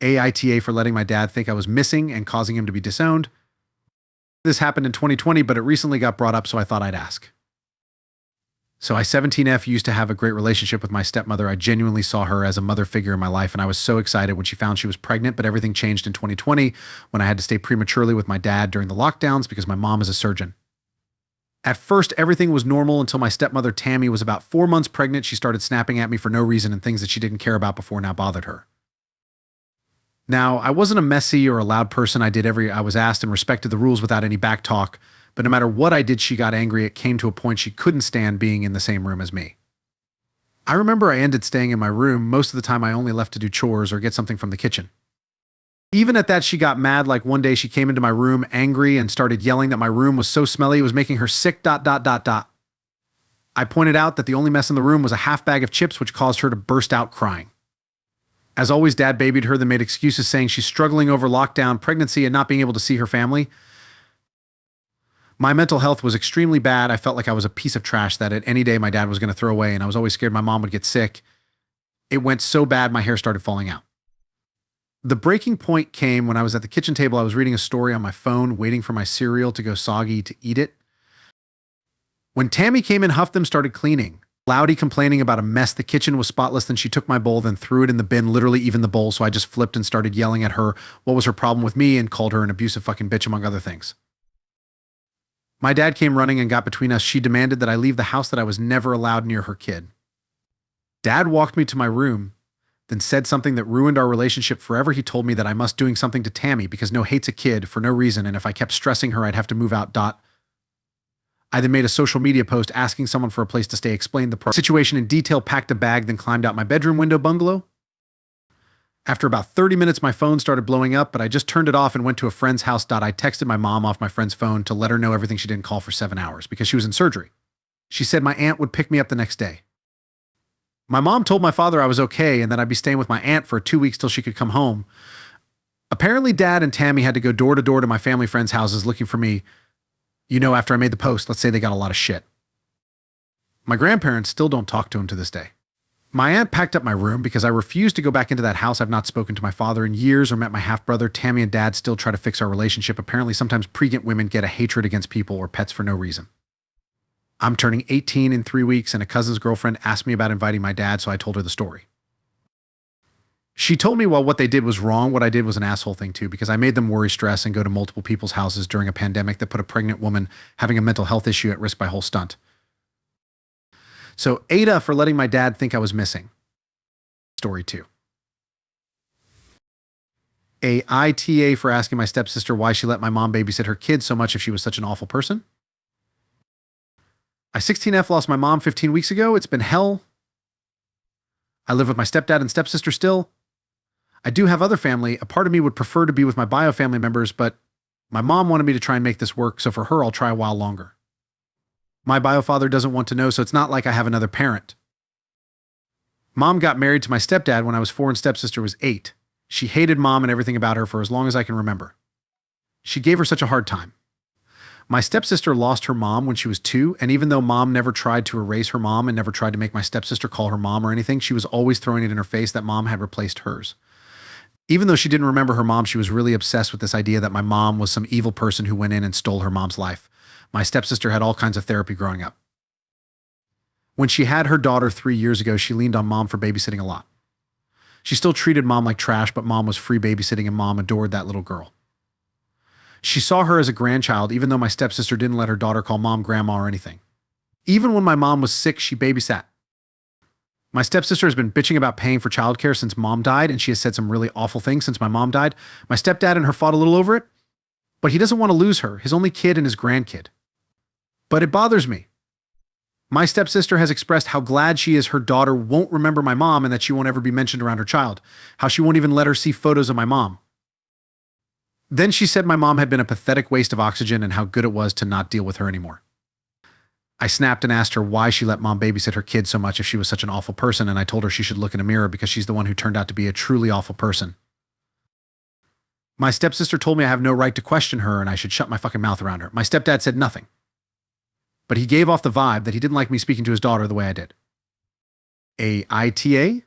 AITA for letting my dad think I was missing and causing him to be disowned. This happened in 2020, but it recently got brought up, so I thought I'd ask. So I 17F used to have a great relationship with my stepmother. I genuinely saw her as a mother figure in my life, and I was so excited when she found she was pregnant, but everything changed in 2020 when I had to stay prematurely with my dad during the lockdowns because my mom is a surgeon. At first, everything was normal until my stepmother Tammy was about 4 months pregnant. She started snapping at me for no reason, and things that she didn't care about before now bothered her. Now, I wasn't a messy or a loud person. I did I was asked and respected the rules without any back talk. But no matter what I did, she got angry. It came to a point she couldn't stand being in the same room as me. I remember I ended staying in my room. Most of the time I only left to do chores or get something from the kitchen. Even at that, she got mad. Like one day she came into my room angry and started yelling that my room was so smelly it was making her sick. I pointed out that the only mess in the room was a half bag of chips, which caused her to burst out crying. As always, Dad babied her, then made excuses saying she's struggling over lockdown, pregnancy, and not being able to see her family. My mental health was extremely bad. I felt like I was a piece of trash that at any day my dad was going to throw away, and I was always scared my mom would get sick. It went so bad my hair started falling out. The breaking point came when I was at the kitchen table. I was reading a story on my phone, waiting for my cereal to go soggy to eat it. When Tammy came in, huffed them, started cleaning. Loudy complaining about a mess. The kitchen was spotless. Then she took my bowl, then threw it in the bin, literally even the bowl. So I just flipped and started yelling at her what was her problem with me and called her an abusive fucking bitch, among other things. My dad came running and got between us. She demanded that I leave the house, that I was never allowed near her kid. Dad walked me to my room, then said something that ruined our relationship forever. He told me that I must doing something to Tammy because no hate's a kid for no reason, and if I kept stressing her, I'd have to move out. I then made a social media post asking someone for a place to stay, explained the situation in detail, packed a bag, then climbed out my bedroom window bungalow. After about 30 minutes, my phone started blowing up, but I just turned it off and went to a friend's house. I texted my mom off my friend's phone to let her know everything. She didn't call for 7 hours because she was in surgery. She said my aunt would pick me up the next day. My mom told my father I was okay and that I'd be staying with my aunt for 2 weeks till she could come home. Apparently, Dad and Tammy had to go door to door to my family friends' houses looking for me. You know, after I made the post, let's say they got a lot of shit. My grandparents still don't talk to him to this day. My aunt packed up my room because I refused to go back into that house. I've not spoken to my father in years or met my half-brother. Tammy and Dad still try to fix our relationship. Apparently, sometimes pregnant women get a hatred against people or pets for no reason. I'm turning 18 in 3 weeks, and a cousin's girlfriend asked me about inviting my dad, so I told her the story. She told me, well, what they did was wrong. What I did was an asshole thing too, because I made them worry, stress, and go to multiple people's houses during a pandemic that put a pregnant woman having a mental health issue at risk by whole stunt. So AITA for letting my dad think I was missing. Story 2. AITA for asking my stepsister why she let my mom babysit her kids so much if she was such an awful person. I 16F lost my mom 15 weeks ago. It's been hell. I live with my stepdad and stepsister still. I do have other family. A part of me would prefer to be with my bio family members, but my mom wanted me to try and make this work, so for her, I'll try a while longer. My bio father doesn't want to know, so it's not like I have another parent. Mom got married to my stepdad when I was 4 and stepsister was 8. She hated mom and everything about her for as long as I can remember. She gave her such a hard time. My stepsister lost her mom when she was 2, and even though mom never tried to erase her mom and never tried to make my stepsister call her mom or anything, she was always throwing it in her face that mom had replaced hers. Even though she didn't remember her mom, she was really obsessed with this idea that my mom was some evil person who went in and stole her mom's life. My stepsister had all kinds of therapy growing up. When she had her daughter 3 years ago, she leaned on mom for babysitting a lot. She still treated mom like trash, but mom was free babysitting and mom adored that little girl. She saw her as a grandchild, even though my stepsister didn't let her daughter call mom grandma or anything. Even when my mom was sick, she babysat. My stepsister has been bitching about paying for childcare since mom died, and she has said some really awful things since my mom died. My stepdad and her fought a little over it, but he doesn't want to lose her, his only kid and his grandkid. But it bothers me. My stepsister has expressed how glad she is her daughter won't remember my mom and that she won't ever be mentioned around her child, how she won't even let her see photos of my mom. Then she said my mom had been a pathetic waste of oxygen and how good it was to not deal with her anymore. I snapped and asked her why she let mom babysit her kids so much if she was such an awful person, and I told her she should look in a mirror because she's the one who turned out to be a truly awful person. My stepsister told me I have no right to question her and I should shut my fucking mouth around her. My stepdad said nothing, but he gave off the vibe that he didn't like me speaking to his daughter the way I did. AITA?